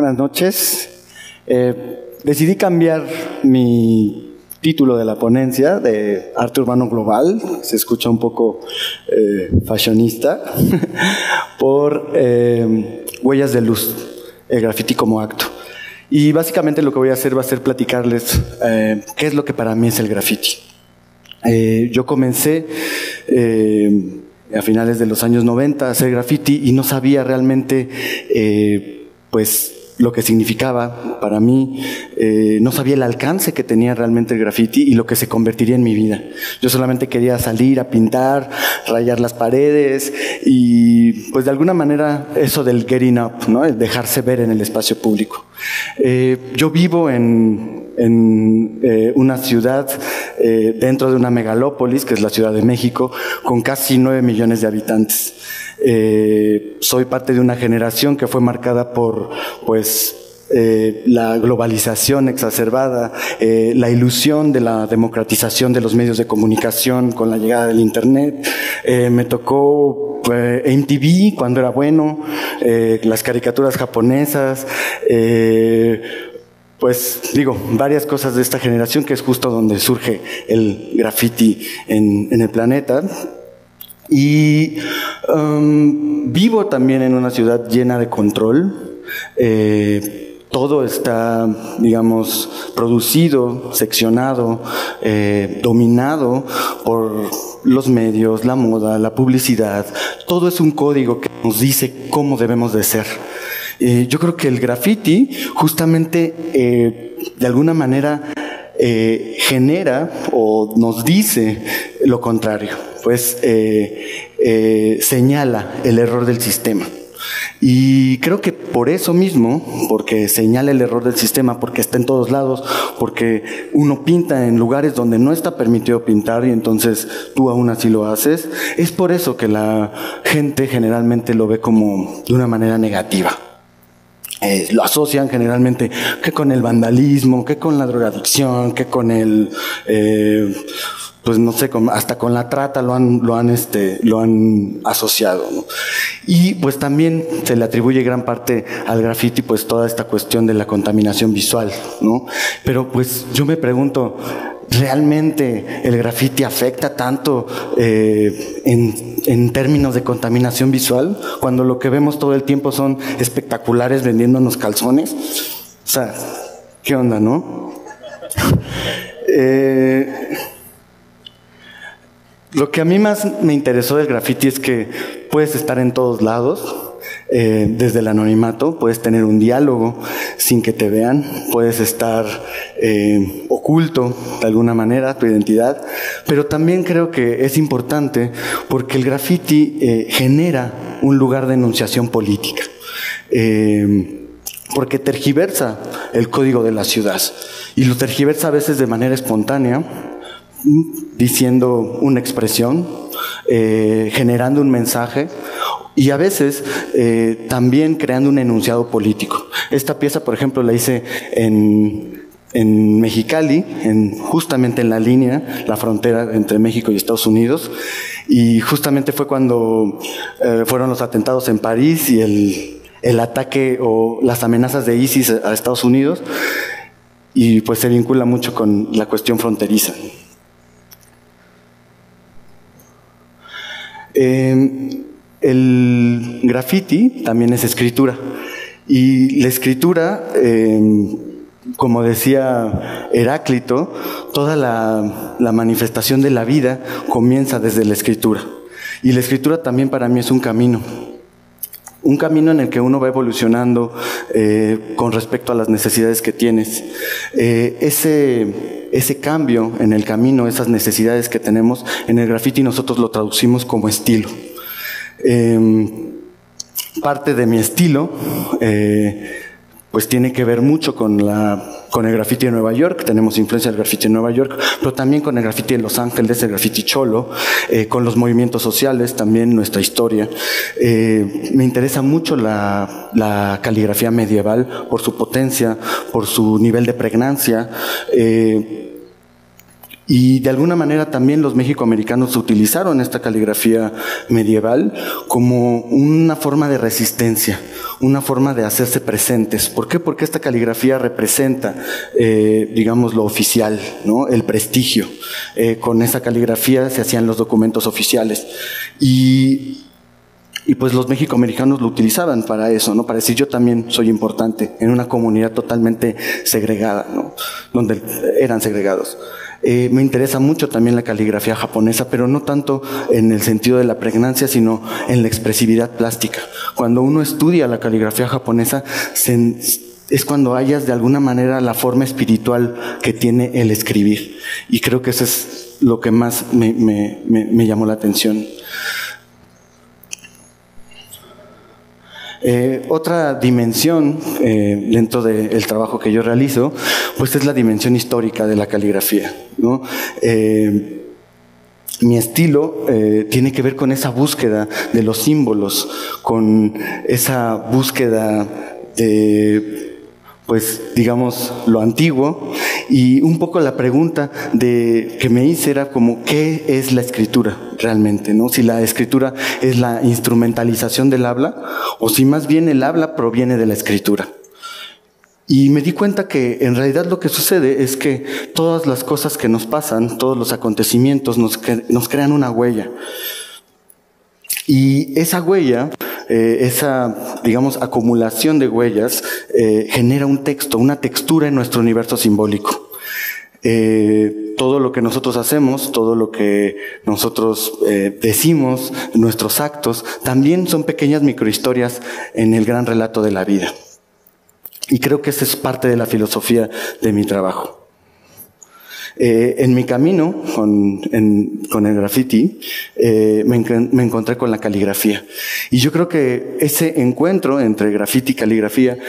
buenas noches. Decidí cambiar mi título de la ponencia de Arte Urbano Global, se escucha un poco fashionista, por Huellas de Luz, el graffiti como acto. Y básicamente lo que voy a hacer va a ser platicarles qué es lo que para mí es el graffiti. Yo comencé a finales de los años 90 a hacer graffiti y no sabía realmente pues lo que significaba para mí, no sabía el alcance que tenía realmente el graffiti y lo que se convertiría en mi vida. Yo solamente quería salir a pintar, rayar las paredes y pues de alguna manera eso del getting up, ¿no? El dejarse ver en el espacio público. Yo vivo en una ciudad dentro de una megalópolis, que es la Ciudad de México, con casi 9 millones de habitantes. Soy parte de una generación que fue marcada por, pues, la globalización exacerbada, la ilusión de la democratización de los medios de comunicación con la llegada del Internet. Me tocó MTV cuando era bueno, las caricaturas japonesas, pues digo, varias cosas de esta generación que es justo donde surge el graffiti en el planeta. Y vivo también en una ciudad llena de control. Todo está, digamos, producido, seccionado, dominado por los medios, la moda, la publicidad. Todo es un código que nos dice cómo debemos de ser. Yo creo que el graffiti justamente de alguna manera genera o nos dice lo contrario, pues señala el error del sistema. Y creo que por eso mismo, porque señala el error del sistema, porque está en todos lados, porque uno pinta en lugares donde no está permitido pintar y entonces tú aún así lo haces, es por eso que la gente generalmente lo ve como de una manera negativa. Lo asocian generalmente que con el vandalismo, que con la drogadicción, que con el pues no sé, hasta con la trata lo han asociado, ¿no? Y pues también se le atribuye gran parte al graffiti pues toda esta cuestión de la contaminación visual, ¿no? Pero pues yo me pregunto, ¿realmente el graffiti afecta tanto en términos de contaminación visual cuando lo que vemos todo el tiempo son espectaculares vendiéndonos calzones? O sea, ¿qué onda, no? Lo que a mí más me interesó del graffiti es que puedes estar en todos lados, desde el anonimato, puedes tener un diálogo sin que te vean, puedes estar oculto de alguna manera tu identidad, pero también creo que es importante porque el graffiti genera un lugar de enunciación política, porque tergiversa el código de la ciudad y lo tergiversa a veces de manera espontánea, diciendo una expresión, generando un mensaje y a veces también creando un enunciado político. Esta pieza, por ejemplo, la hice en Mexicali, justamente en la línea, la frontera entre México y Estados Unidos, y justamente fue cuando fueron los atentados en París y el ataque o las amenazas de ISIS a Estados Unidos, y pues se vincula mucho con la cuestión fronteriza. El graffiti también es escritura y la escritura, como decía Heráclito, toda la manifestación de la vida comienza desde la escritura y la escritura también para mí es un camino en el que uno va evolucionando con respecto a las necesidades que tienes. Ese cambio en el camino, esas necesidades que tenemos en el graffiti, nosotros lo traducimos como estilo. Parte de mi estilo pues tiene que ver mucho con el graffiti de Nueva York. Tenemos influencia del graffiti en Nueva York, pero también con el graffiti de Los Ángeles, el graffiti cholo, con los movimientos sociales, también nuestra historia. Me interesa mucho la caligrafía medieval por su potencia, por su nivel de pregnancia. Y de alguna manera también los mexicoamericanos utilizaron esta caligrafía medieval como una forma de resistencia, una forma de hacerse presentes. ¿Por qué? Porque esta caligrafía representa, digamos, lo oficial, ¿no? El prestigio. Con esa caligrafía se hacían los documentos oficiales. Y pues los mexicoamericanos lo utilizaban para eso, ¿no? Para decir yo también soy importante en una comunidad totalmente segregada, ¿no? Donde eran segregados. Me interesa mucho también la caligrafía japonesa, pero no tanto en el sentido de la pregnancia, sino en la expresividad plástica. Cuando uno estudia la caligrafía japonesa, es cuando hallas de alguna manera la forma espiritual que tiene el escribir. Y creo que eso es lo que más me llamó la atención. Otra dimensión dentro del trabajo que yo realizo, pues es la dimensión histórica de la caligrafía, ¿no? Mi estilo tiene que ver con esa búsqueda de los símbolos, con esa búsqueda de, pues, digamos, lo antiguo, y un poco la pregunta que me hice era como, ¿qué es la escritura realmente, no? Si la escritura es la instrumentalización del habla, o si más bien el habla proviene de la escritura. Y me di cuenta que en realidad lo que sucede es que todas las cosas que nos pasan, todos los acontecimientos nos crean una huella. Y esa huella, esa, digamos, acumulación de huellas, genera un texto, una textura en nuestro universo simbólico. Todo lo que nosotros hacemos, todo lo que nosotros decimos, nuestros actos, también son pequeñas microhistorias en el gran relato de la vida. Y creo que esa es parte de la filosofía de mi trabajo. En mi camino con el graffiti, me encontré con la caligrafía. Y yo creo que ese encuentro entre graffiti y caligrafía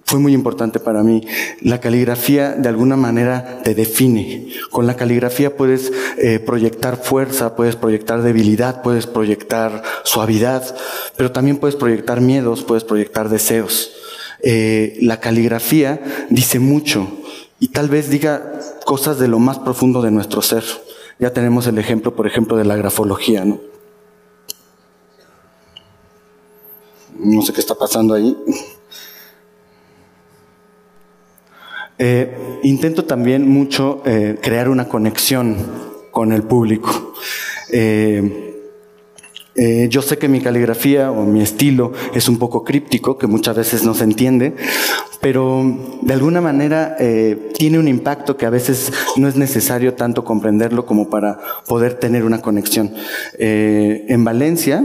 fue muy importante para mí. La caligrafía de alguna manera te define. Con la caligrafía puedes proyectar fuerza, puedes proyectar debilidad, puedes proyectar suavidad, pero también puedes proyectar miedos, puedes proyectar deseos. La caligrafía dice mucho y tal vez diga cosas de lo más profundo de nuestro ser. Ya tenemos el ejemplo, por ejemplo, de la grafología, ¿no? No sé qué está pasando ahí. Intento también mucho crear una conexión con el público. Yo sé que mi caligrafía o mi estilo es un poco críptico, que muchas veces no se entiende, pero de alguna manera tiene un impacto que a veces no es necesario tanto comprenderlo como para poder tener una conexión. En Valencia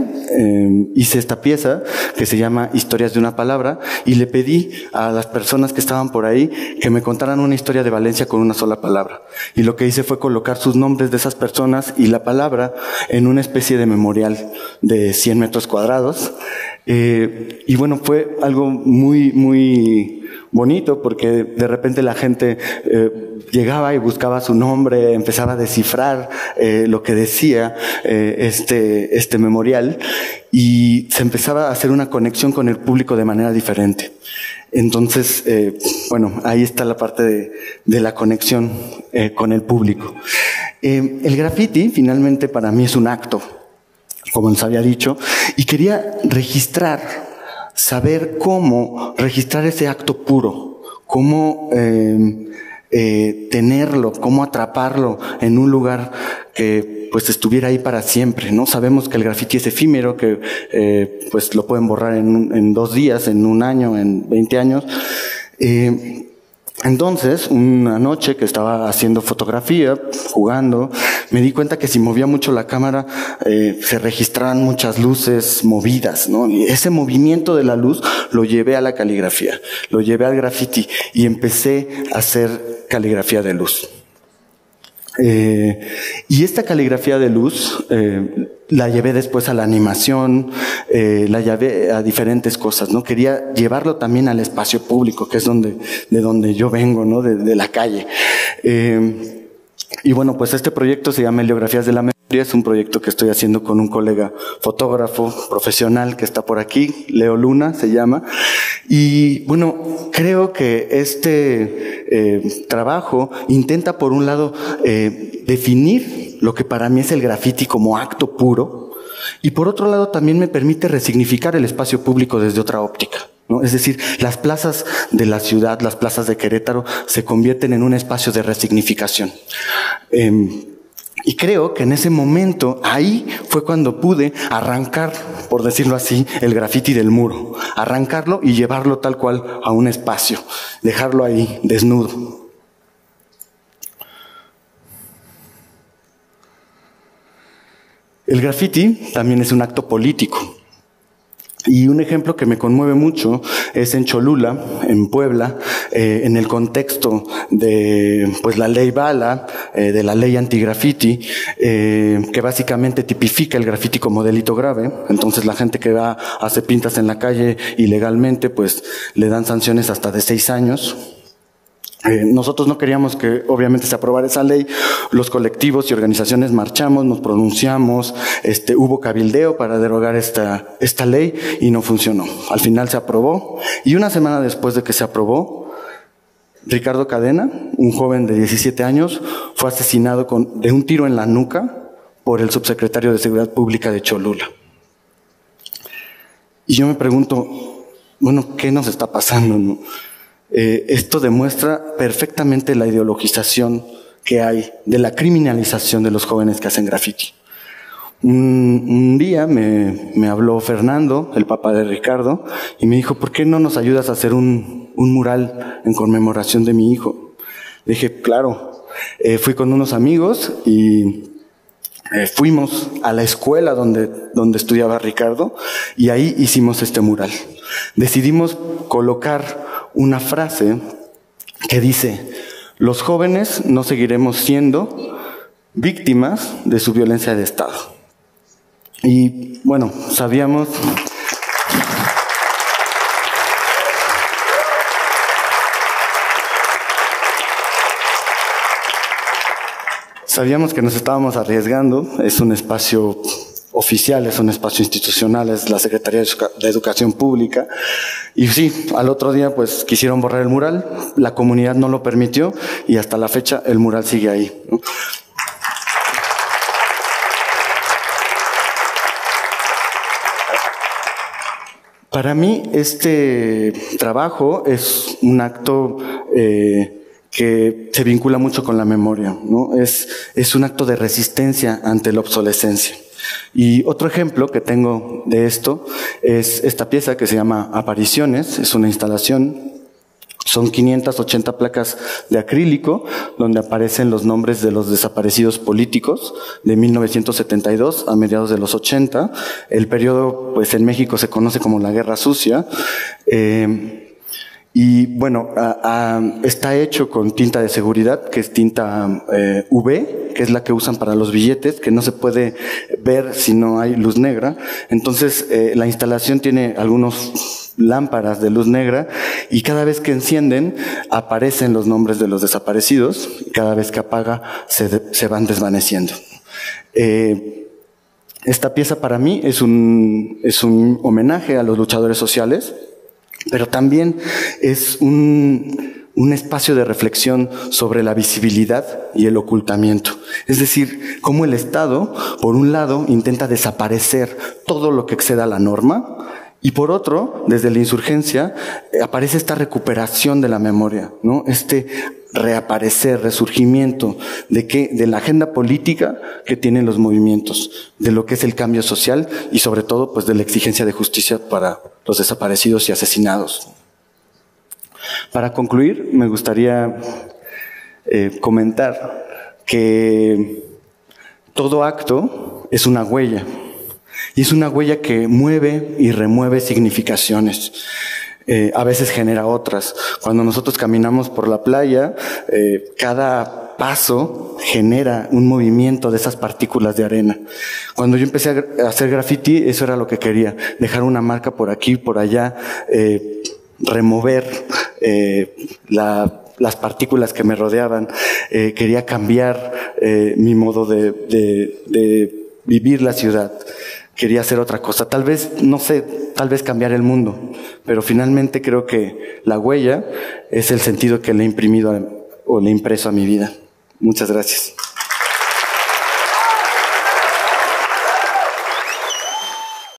hice esta pieza que se llama Historias de una palabra y le pedí a las personas que estaban por ahí que me contaran una historia de Valencia con una sola palabra. Y lo que hice fue colocar sus nombres de esas personas y la palabra en una especie de memorial de 100 metros cuadrados. Y bueno, fue algo muy, muy bonito porque de repente la gente llegaba y buscaba su nombre, empezaba a descifrar lo que decía este memorial y se empezaba a hacer una conexión con el público de manera diferente. Entonces, bueno, ahí está la parte de la conexión con el público. El graffiti finalmente para mí es un acto, como les había dicho, y quería saber cómo registrar ese acto puro, cómo tenerlo, cómo atraparlo en un lugar que pues estuviera ahí para siempre, ¿no? Sabemos que el graffiti es efímero, que pues lo pueden borrar en 2 días, en 1 año, en 20 años. Entonces, una noche que estaba haciendo fotografía, jugando, me di cuenta que si movía mucho la cámara, se registraban muchas luces movidas, ¿no? Y ese movimiento de la luz lo llevé a la caligrafía, lo llevé al graffiti y empecé a hacer caligrafía de luz. Y esta caligrafía de luz la llevé después a la animación, la llevé a diferentes cosas, ¿no? Quería llevarlo también al espacio público, que es de donde yo vengo, ¿no? De la calle. Y bueno, pues este proyecto se llama Heliografías de la Memoria. Es un proyecto que estoy haciendo con un colega fotógrafo profesional que está por aquí, Leo Luna se llama. Y bueno, creo que este trabajo intenta por un lado definir lo que para mí es el graffiti como acto puro, y por otro lado también me permite resignificar el espacio público desde otra óptica, ¿no? Es decir, las plazas de la ciudad, las plazas de Querétaro se convierten en un espacio de resignificación. Y creo que en ese momento, ahí fue cuando pude arrancar, por decirlo así, el graffiti del muro. Arrancarlo y llevarlo tal cual a un espacio. Dejarlo ahí, desnudo. El graffiti también es un acto político. Y un ejemplo que me conmueve mucho es en Cholula, en Puebla, en el contexto de pues la ley Bala, de la ley antigrafiti, que básicamente tipifica el grafiti como delito grave. Entonces la gente que va, hace pintas en la calle ilegalmente, pues le dan sanciones hasta de 6 años. Nosotros no queríamos que obviamente se aprobara esa ley. Los colectivos y organizaciones marchamos, nos pronunciamos, hubo cabildeo para derogar esta ley y no funcionó. Al final se aprobó y una semana después de que se aprobó, Ricardo Cadena, un joven de 17 años, fue asesinado de un tiro en la nuca por el subsecretario de Seguridad Pública de Cholula. Y yo me pregunto, bueno, ¿qué nos está pasando, no? Esto demuestra perfectamente la ideologización que hay de la criminalización de los jóvenes que hacen graffiti. Un día me habló Fernando, el papá de Ricardo, y me dijo, ¿por qué no nos ayudas a hacer un mural en conmemoración de mi hijo? Le dije, claro. Fui con unos amigos y fuimos a la escuela donde estudiaba Ricardo y ahí hicimos este mural. Decidimos colocar una frase que dice, los jóvenes no seguiremos siendo víctimas de su violencia de Estado. Y bueno, sabíamos que nos estábamos arriesgando. Es un espacio oficial, es un espacio institucional, es la Secretaría de Educación Pública. Y sí, al otro día pues quisieron borrar el mural, la comunidad no lo permitió y hasta la fecha el mural sigue ahí, ¿no? Para mí este trabajo es un acto que se vincula mucho con la memoria, ¿no? Es un acto de resistencia ante la obsolescencia. Y otro ejemplo que tengo de esto es esta pieza que se llama Apariciones. Es una instalación, son 580 placas de acrílico donde aparecen los nombres de los desaparecidos políticos de 1972 a mediados de los 80. El periodo pues en México se conoce como la Guerra Sucia. Y bueno, está hecho con tinta de seguridad, que es tinta UV, que es la que usan para los billetes, que no se puede ver si no hay luz negra. Entonces, la instalación tiene algunos lámparas de luz negra y cada vez que encienden aparecen los nombres de los desaparecidos y cada vez que apaga se van desvaneciendo. Esta pieza para mí es un homenaje a los luchadores sociales, pero también es un espacio de reflexión sobre la visibilidad y el ocultamiento. Es decir, cómo el Estado, por un lado, intenta desaparecer todo lo que exceda la norma, y por otro, desde la insurgencia, aparece esta recuperación de la memoria, ¿no? Este reaparecer, resurgimiento de la agenda política que tienen los movimientos, de lo que es el cambio social y sobre todo pues de la exigencia de justicia para los desaparecidos y asesinados. Para concluir, me gustaría comentar que todo acto es una huella, y es una huella que mueve y remueve significaciones. A veces genera otras. Cuando nosotros caminamos por la playa, cada paso genera un movimiento de esas partículas de arena. Cuando yo empecé a hacer graffiti, eso era lo que quería, dejar una marca por aquí, por allá, remover la las partículas que me rodeaban, quería cambiar mi modo de vivir la ciudad. Quería hacer otra cosa, tal vez, no sé, tal vez cambiar el mundo, pero finalmente creo que la huella es el sentido que le he imprimido o le he impreso a mi vida. Muchas gracias.